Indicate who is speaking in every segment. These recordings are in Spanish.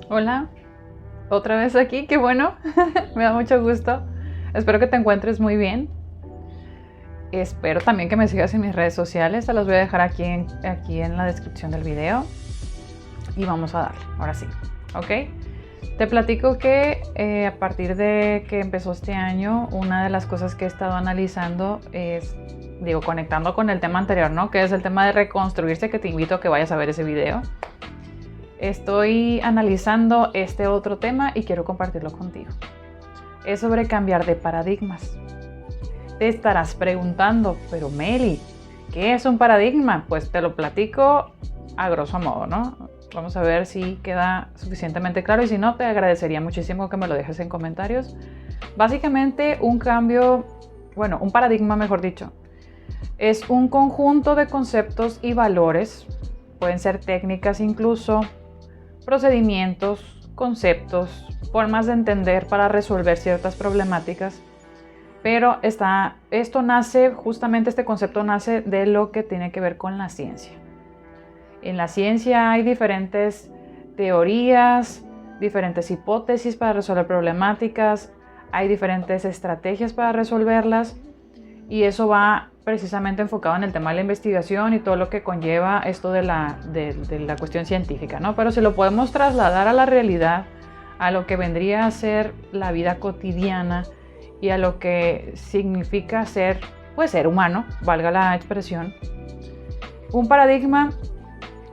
Speaker 1: Hola, otra vez aquí, qué bueno, me da mucho gusto. Espero que te encuentres muy bien. Espero también que me sigas en mis redes sociales, te las voy a dejar aquí en la descripción del video. Y vamos a darle, ahora sí, ¿ok? Te platico que a partir de que empezó este año, una de las cosas que he estado analizando es, conectando con el tema anterior, ¿no? Que es el tema de reconstruirse, que te invito a que vayas a ver ese video. Estoy analizando este otro tema y quiero compartirlo contigo. Es sobre cambiar de paradigmas. Te estarás preguntando, pero Meli, ¿qué es un paradigma? Pues te lo platico a grosso modo, ¿no? Vamos a ver si queda suficientemente claro y si no, te agradecería muchísimo que me lo dejes en comentarios. Básicamente un paradigma, mejor dicho, es un conjunto de conceptos y valores, pueden ser técnicas incluso, procedimientos, conceptos, formas de entender para resolver ciertas problemáticas, pero este concepto nace de lo que tiene que ver con la ciencia. En la ciencia hay diferentes teorías, diferentes hipótesis para resolver problemáticas, hay diferentes estrategias para resolverlas, y eso va precisamente enfocado en el tema de la investigación y todo lo que conlleva esto de la cuestión científica, ¿no? Pero si lo podemos trasladar a la realidad, a lo que vendría a ser la vida cotidiana y a lo que significa ser humano, valga la expresión, un paradigma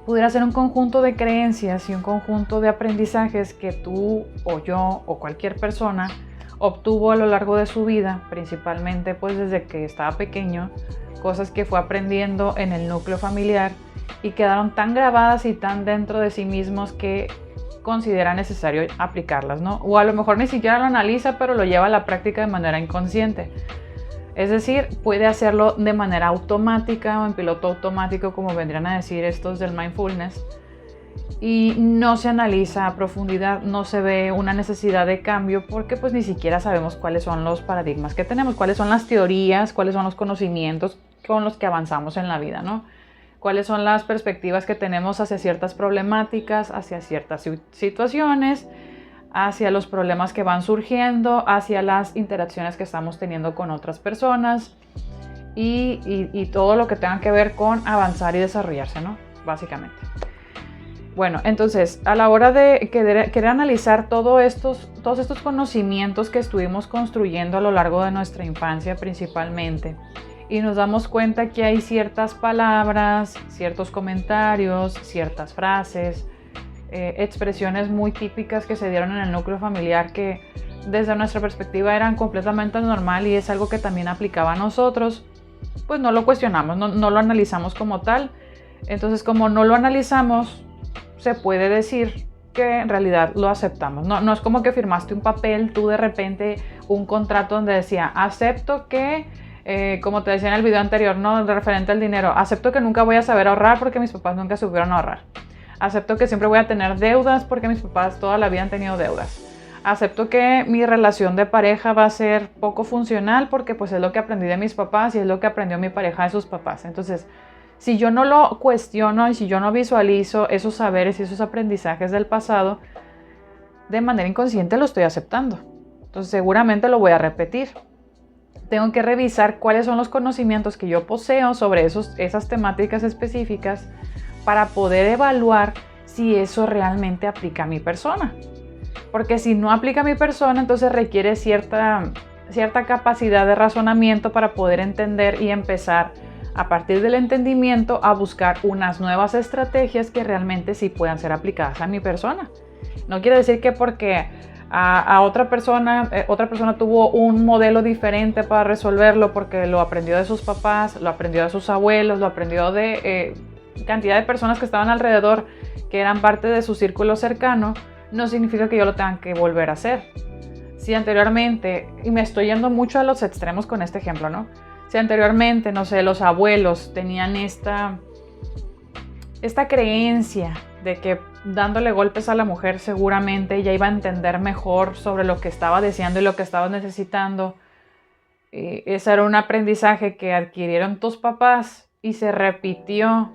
Speaker 1: pudiera ser un conjunto de creencias y un conjunto de aprendizajes que tú o yo o cualquier persona obtuvo a lo largo de su vida, principalmente pues desde que estaba pequeño, cosas que fue aprendiendo en el núcleo familiar y quedaron tan grabadas y tan dentro de sí mismos que considera necesario aplicarlas, ¿no? O a lo mejor ni siquiera lo analiza, pero lo lleva a la práctica de manera inconsciente. Es decir, puede hacerlo de manera automática o en piloto automático, como vendrían a decir estos del mindfulness, y no se analiza a profundidad, no se ve una necesidad de cambio porque pues ni siquiera sabemos cuáles son los paradigmas que tenemos, cuáles son las teorías, cuáles son los conocimientos con los que avanzamos en la vida, ¿no? Cuáles son las perspectivas que tenemos hacia ciertas problemáticas, hacia ciertas situaciones, hacia los problemas que van surgiendo, hacia las interacciones que estamos teniendo con otras personas y todo lo que tenga que ver con avanzar y desarrollarse, ¿no? Básicamente. Bueno, entonces, a la hora de querer analizar todos estos conocimientos que estuvimos construyendo a lo largo de nuestra infancia principalmente, y nos damos cuenta que hay ciertas palabras, ciertos comentarios, ciertas frases, expresiones muy típicas que se dieron en el núcleo familiar que desde nuestra perspectiva eran completamente normal y es algo que también aplicaba a nosotros, pues no lo cuestionamos, no lo analizamos como tal. Entonces, como no lo analizamos, se puede decir que en realidad lo aceptamos. No es como que firmaste un papel, tú de repente, un contrato donde decía, acepto que, como te decía en el video anterior, ¿no? De referente al dinero, acepto que nunca voy a saber ahorrar porque mis papás nunca supieron ahorrar. Acepto que siempre voy a tener deudas porque mis papás toda la vida han tenido deudas. Acepto que mi relación de pareja va a ser poco funcional porque pues es lo que aprendí de mis papás y es lo que aprendió mi pareja de sus papás. Entonces, si yo no lo cuestiono y si yo no visualizo esos saberes y esos aprendizajes del pasado, de manera inconsciente lo estoy aceptando. Entonces seguramente lo voy a repetir. Tengo que revisar cuáles son los conocimientos que yo poseo sobre esas temáticas específicas para poder evaluar si eso realmente aplica a mi persona. Porque si no aplica a mi persona, entonces requiere cierta capacidad de razonamiento para poder entender y empezar a partir del entendimiento a buscar unas nuevas estrategias que realmente sí puedan ser aplicadas a mi persona. No quiere decir que porque a otra persona tuvo un modelo diferente para resolverlo porque lo aprendió de sus papás, lo aprendió de sus abuelos, lo aprendió de cantidad de personas que estaban alrededor que eran parte de su círculo cercano, no significa que yo lo tenga que volver a hacer. Si anteriormente, y me estoy yendo mucho a los extremos con este ejemplo, ¿no? Si anteriormente, no sé, los abuelos tenían esta creencia de que dándole golpes a la mujer seguramente ella iba a entender mejor sobre lo que estaba deseando y lo que estaba necesitando. Ese era un aprendizaje que adquirieron tus papás y se repitió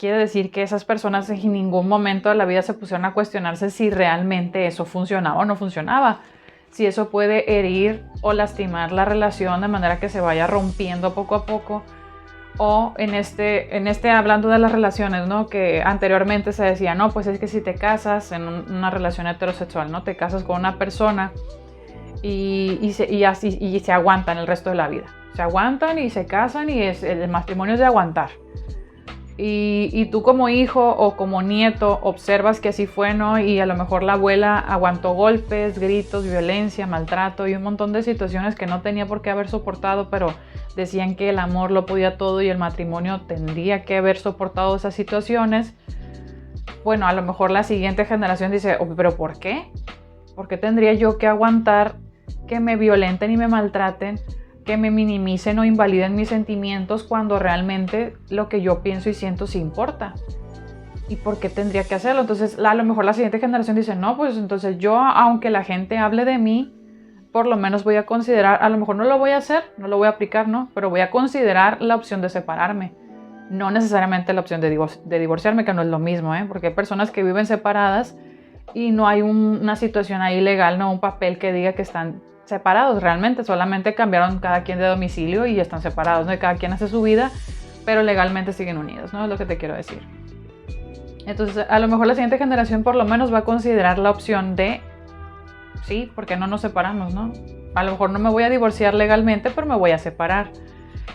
Speaker 1: quiere decir que esas personas en ningún momento de la vida se pusieron a cuestionarse si realmente eso funcionaba o no funcionaba. Si eso puede herir o lastimar la relación de manera que se vaya rompiendo poco a poco. O en este hablando de las relaciones, ¿no? Que anteriormente se decía, no, pues es que si te casas en una relación heterosexual, ¿no? Te casas con una persona y se aguantan el resto de la vida. Se aguantan y se casan y el matrimonio es de aguantar. Y tú como hijo o como nieto observas que así fue, ¿no? Y a lo mejor la abuela aguantó golpes, gritos, violencia, maltrato y un montón de situaciones que no tenía por qué haber soportado, pero decían que el amor lo podía todo y el matrimonio tendría que haber soportado esas situaciones. Bueno, a lo mejor la siguiente generación dice, oh, ¿pero por qué? ¿Por qué tendría yo que aguantar que me violenten y me maltraten, que me minimicen o invaliden mis sentimientos cuando realmente lo que yo pienso y siento sí importa? ¿Y por qué tendría que hacerlo? Entonces a lo mejor la siguiente generación dice, no, pues entonces yo, aunque la gente hable de mí, por lo menos voy a considerar, a lo mejor no lo voy a hacer, no lo voy a aplicar, ¿no? Pero voy a considerar la opción de separarme. No necesariamente la opción de divorciarme, que no es lo mismo, ¿eh? Porque hay personas que viven separadas y no hay una situación ahí legal, no un papel que diga que están separados realmente, solamente cambiaron cada quien de domicilio y están separados, ¿no? Y cada quien hace su vida, pero legalmente siguen unidos, ¿no? Es lo que te quiero decir. Entonces, a lo mejor la siguiente generación por lo menos va a considerar la opción de, sí, porque no nos separamos, ¿no? A lo mejor no me voy a divorciar legalmente, pero me voy a separar.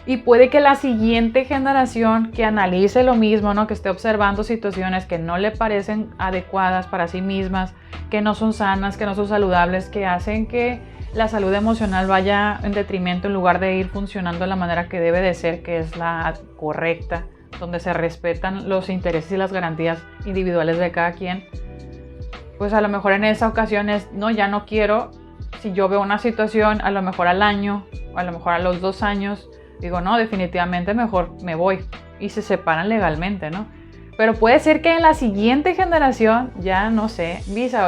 Speaker 1: Y puede que la siguiente generación que analice lo mismo, ¿no? Que esté observando situaciones que no le parecen adecuadas para sí mismas, que no son sanas, que no son saludables, que hacen que la salud emocional vaya en detrimento en lugar de ir funcionando de la manera que debe de ser, que es la correcta, donde se respetan los intereses y las garantías individuales de cada quien. Pues a lo mejor en esa ocasión es, no, ya no quiero. Si yo veo una situación, a lo mejor al año, o a lo mejor a los 2 años, digo, no, definitivamente mejor me voy. Y se separan legalmente, ¿no? Pero puede ser que en la siguiente generación, ya no sé,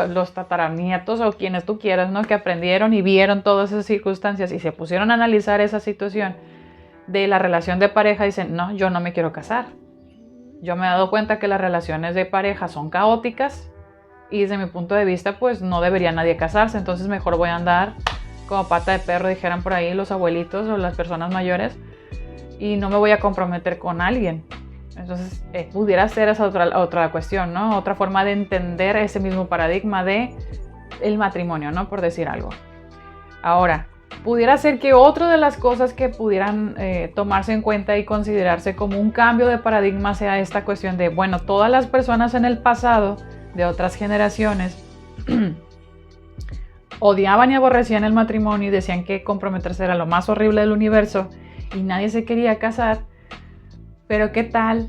Speaker 1: los tataranietos o quienes tú quieras, ¿no? Que aprendieron y vieron todas esas circunstancias y se pusieron a analizar esa situación de la relación de pareja, dicen, no, yo no me quiero casar. Yo me he dado cuenta que las relaciones de pareja son caóticas y desde mi punto de vista, pues no debería nadie casarse, entonces mejor voy a andar como pata de perro, dijeran por ahí los abuelitos o las personas mayores, y no me voy a comprometer con alguien. Entonces pudiera ser esa otra cuestión, ¿no? Otra forma de entender ese mismo paradigma de el matrimonio, ¿no? Por decir algo. Ahora, pudiera ser que otra de las cosas que pudieran tomarse en cuenta y considerarse como un cambio de paradigma sea esta cuestión de, bueno, todas las personas en el pasado de otras generaciones odiaban y aborrecían el matrimonio y decían que comprometerse era lo más horrible del universo y nadie se quería casar. Pero ¿qué tal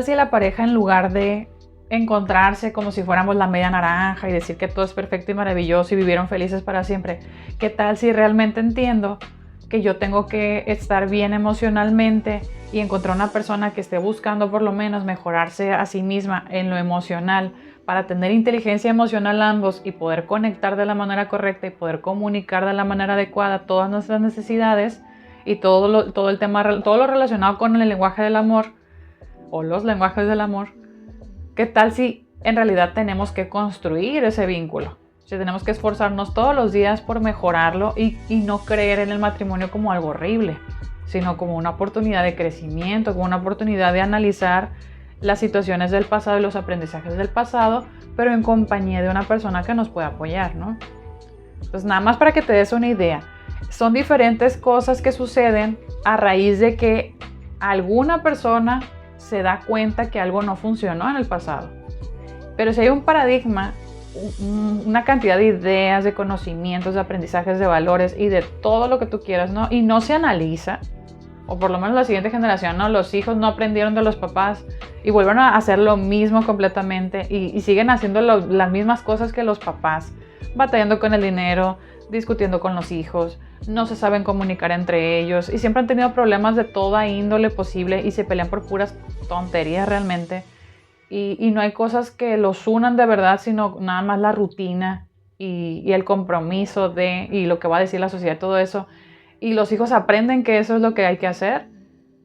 Speaker 1: si la pareja, en lugar de encontrarse como si fuéramos la media naranja y decir que todo es perfecto y maravilloso y vivieron felices para siempre, qué tal si realmente entiendo que yo tengo que estar bien emocionalmente y encontrar una persona que esté buscando por lo menos mejorarse a sí misma en lo emocional para tener inteligencia emocional ambos y poder conectar de la manera correcta y poder comunicar de la manera adecuada todas nuestras necesidades y todo lo relacionado con el lenguaje del amor o los lenguajes del amor? ¿Qué tal si en realidad tenemos que construir ese vínculo? Si tenemos que esforzarnos todos los días por mejorarlo y no creer en el matrimonio como algo horrible, sino como una oportunidad de crecimiento, como una oportunidad de analizar las situaciones del pasado y los aprendizajes del pasado, pero en compañía de una persona que nos pueda apoyar, ¿no? Entonces, nada más para que te des una idea, son diferentes cosas que suceden a raíz de que alguna persona se da cuenta que algo no funcionó en el pasado. Pero si hay un paradigma, una cantidad de ideas, de conocimientos, de aprendizajes, de valores y de todo lo que tú quieras, ¿no? Y no se analiza, o por lo menos la siguiente generación, ¿no? Los hijos no aprendieron de los papás y vuelven a hacer lo mismo completamente y siguen haciendo las mismas cosas que los papás, batallando con el dinero, discutiendo con los hijos, no se saben comunicar entre ellos y siempre han tenido problemas de toda índole posible y se pelean por puras tonterías realmente. Y no hay cosas que los unan de verdad, sino nada más la rutina y el compromiso y lo que va a decir la sociedad y todo eso. Y los hijos aprenden que eso es lo que hay que hacer.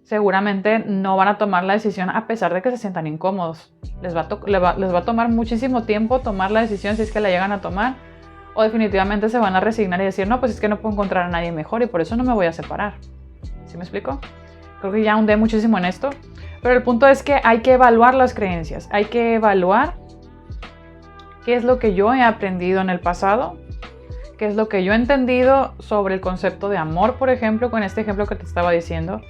Speaker 1: seguramente no van a tomar la decisión a pesar de que se sientan incómodos. Les va a tomar muchísimo tiempo tomar la decisión si es que la llegan a tomar, o definitivamente se van a resignar y decir, no, pues es que no puedo encontrar a nadie mejor y por eso no me voy a separar. ¿Sí me explico? Creo que ya hundé muchísimo en esto, pero el punto es que hay que evaluar las creencias, hay que evaluar qué es lo que yo he aprendido en el pasado, qué es lo que yo he entendido sobre el concepto de amor, por ejemplo, con este ejemplo que te estaba diciendo,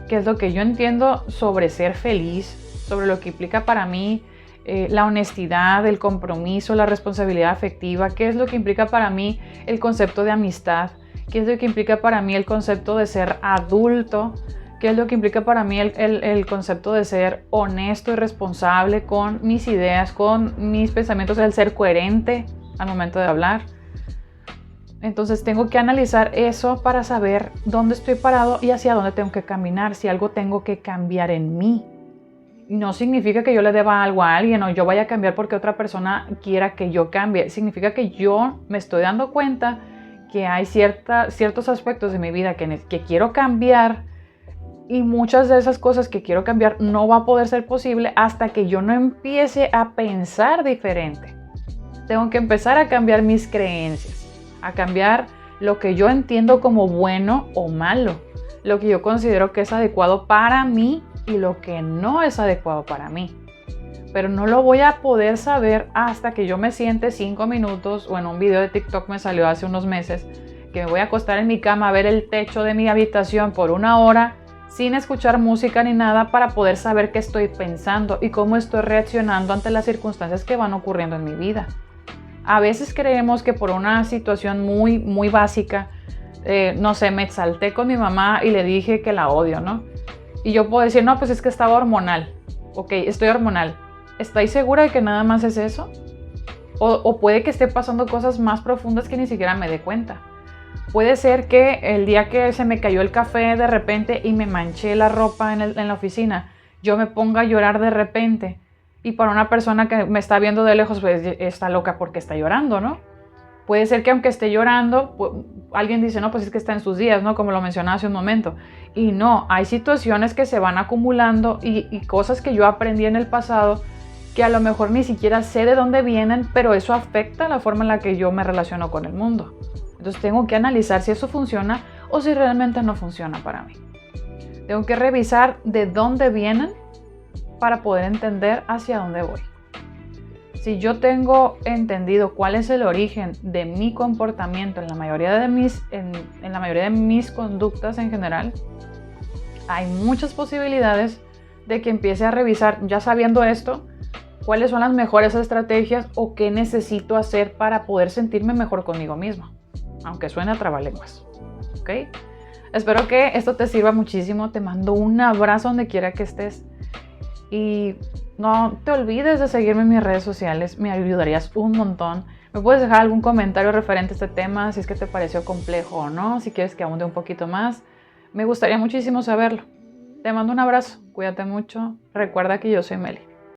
Speaker 1: qué es lo que yo entiendo sobre ser feliz, sobre lo que implica para mí la honestidad, el compromiso, la responsabilidad afectiva, qué es lo que implica para mí el concepto de amistad, qué es lo que implica para mí el concepto de ser adulto, qué es lo que implica para mí el concepto de ser honesto y responsable con mis ideas, con mis pensamientos, el ser coherente al momento de hablar. Entonces tengo que analizar eso para saber dónde estoy parado y hacia dónde tengo que caminar, si algo tengo que cambiar en mí. No significa que yo le deba algo a alguien o yo vaya a cambiar porque otra persona quiera que yo cambie. Significa que yo me estoy dando cuenta que hay ciertos aspectos de mi vida que quiero cambiar, y muchas de esas cosas que quiero cambiar no va a poder ser posible hasta que yo no empiece a pensar diferente. Tengo que empezar a cambiar mis creencias, a cambiar lo que yo entiendo como bueno o malo, lo que yo considero que es adecuado para mí y lo que no es adecuado para mí. Pero no lo voy a poder saber hasta que yo me siente 5 minutos, o en un video de TikTok me salió hace unos meses, que me voy a acostar en mi cama a ver el techo de mi habitación por 1 hora sin escuchar música ni nada para poder saber qué estoy pensando y cómo estoy reaccionando ante las circunstancias que van ocurriendo en mi vida. A veces creemos que por una situación muy, muy básica, no sé, me exalté con mi mamá y le dije que la odio, ¿no? Y yo puedo decir, no, pues es que estaba hormonal. Ok, estoy hormonal. ¿Estáis segura de que nada más es eso? O puede que esté pasando cosas más profundas que ni siquiera me dé cuenta. Puede ser que el día que se me cayó el café de repente y me manché la ropa en la oficina, yo me ponga a llorar de repente. Y para una persona que me está viendo de lejos, pues está loca porque está llorando, ¿no? Puede ser que aunque esté llorando, pues, alguien dice, no, pues es que está en sus días, ¿no? Como lo mencionaba hace un momento. Y no, hay situaciones que se van acumulando y cosas que yo aprendí en el pasado que a lo mejor ni siquiera sé de dónde vienen, pero eso afecta la forma en la que yo me relaciono con el mundo. Entonces tengo que analizar si eso funciona o si realmente no funciona para mí. Tengo que revisar de dónde vienen para poder entender hacia dónde voy. Si yo tengo entendido cuál es el origen de mi comportamiento en la mayoría de mis conductas en general, hay muchas posibilidades de que empiece a revisar, ya sabiendo esto, cuáles son las mejores estrategias o qué necesito hacer para poder sentirme mejor conmigo mismo, aunque suene a trabalenguas. ¿Ok? Espero que esto te sirva muchísimo. Te mando un abrazo donde quiera que estés. Y no te olvides de seguirme en mis redes sociales, me ayudarías un montón. Me puedes dejar algún comentario referente a este tema, si es que te pareció complejo o no, si quieres que ahonde un poquito más. Me gustaría muchísimo saberlo. Te mando un abrazo, cuídate mucho. Recuerda que yo soy Meli.